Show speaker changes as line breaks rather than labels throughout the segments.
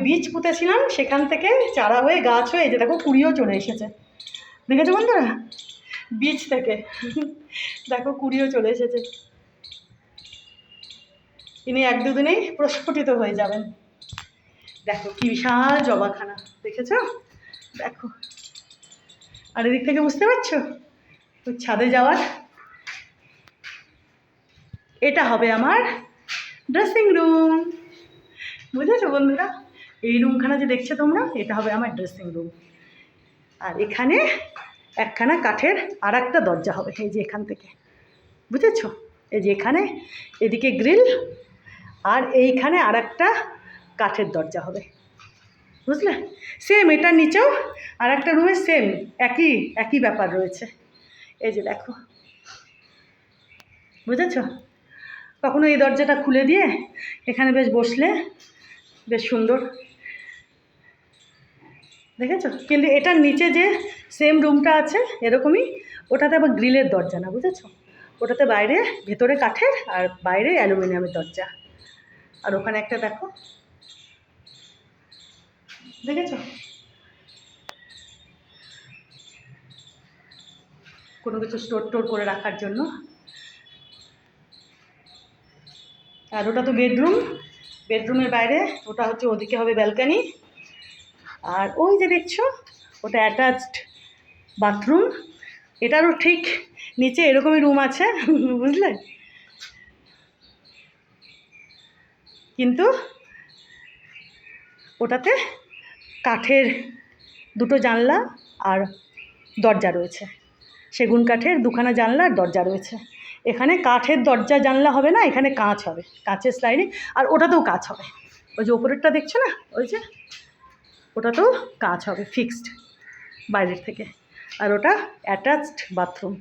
বীজ পুঁতেছিলাম সেখান থেকে চারা হয়ে গাছ হয়ে এই যে দেখো কুড়িও চলে এসেছে। দেখেছো বন্ধুরা, বীজ থেকে দেখো কুড়িও চলে এসেছে। ইনি 1-2 দিনেই প্রস্ফুটিত হয়ে যাবেন। দেখো কি বিশাল জবাখানা, দেখেছো? দেখো, আর এদিক থেকে বুঝতে পারছো ওই ছাদে যাওয়ার, এটা হবে আমার ড্রেসিং রুম। বুঝেছো বন্ধুরা, এই রুমখানা যে দেখছো তোমরা, এটা হবে আমার ড্রেসিং রুম। আর এখানে একখানা কাঠের আর একটা দরজা হবে, এই যে এখান থেকে, বুঝেছো? এই যে এখানে এদিকে গ্রিল, আর এইখানে আর একটা কাঠের দরজা হবে, বুঝলে? সেম এটার নিচেও আর একটা রুমে সেম একই ব্যাপার রয়েছে। এই যে দেখো, বুঝেছো? কখনো এই দরজাটা খুলে দিয়ে এখানে বেশ বসলে বেশ সুন্দর, দেখেছো? কিন্তু এটার নিচে যে সেম রুমটা আছে এরকমই, ওটাতে আবার গ্রিলের দরজা না, বুঝেছো? ওটাতে বাইরে, ভেতরে কাঠের আর বাইরে অ্যালুমিনিয়ামের দরজা। আর ওখানে একটা দেখো, দেখেছো? কোনো কিছু স্টোর টোর করে রাখার জন্য। আর ওটা তো বেডরুম, বেডরুমের বাইরে ওটা হচ্ছে, ওদিকে হবে ব্যালকানি। আর ওই যে দেখছো ওটা অ্যাটাচড বাথরুম, এটারও ঠিক নিচে এরকমই রুম আছে, বুঝলে? কিন্তু ওটাতে কাঠের 2টো জানলা আর দরজা রয়েছে, সেগুন কাঠের 2খানা জানলা আর দরজা রয়েছে। এখানে কাঠের দরজা জানলা হবে না, এখানে কাঁচ হবে, কাঁচের স্লাইডিং। আর ওটাতেও কাঁচ হবে, ওই যে ওপরেরটা দেখছো না, ওই যে ওটাতেও কাঁচ হবে ফিক্সড বাইরের থেকে। আর ওটা অ্যাটাচড বাথরুম,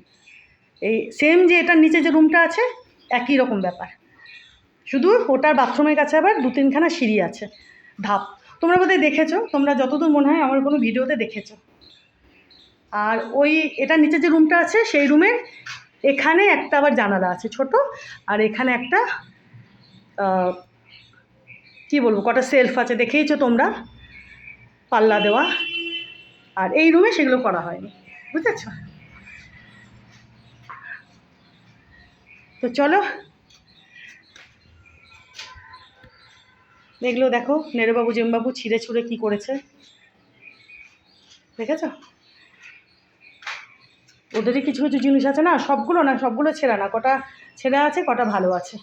এই সেম যে এটার নিচে যে রুমটা আছে একই রকম ব্যাপার, শুধু ওটার বাথরুমের কাছে আবার 2-3খানা সিঁড়ি আছে, ধাপ। তোমরা বোধহয় দেখেছো, তোমরা যতদূর মনে হয় আমার কোনো ভিডিওতে দেখেছো। আর ওই এটার নিচে যে রুমটা আছে সেই রুমের এখানে একটা আবার জানালা আছে ছোট, আর এখানে একটা কি বলবো, কটা সেলফ আছে, দেখেইছো তোমরা, পাল্লা দেওয়া। আর এই রুমে সেগুলো করা হয়নি, বুঝেছ? তো চলো, এগুলো দেখো নেড়েবাবু জেমবাবু ছিঁড়ে ছুঁড়ে কী করেছে, দেখেছ? ওদেরই কিছু কিছু জিনিস আছে না, সবগুলো ছেঁড়া না, কটা ছেঁড়া আছে, কটা ভালো আছে।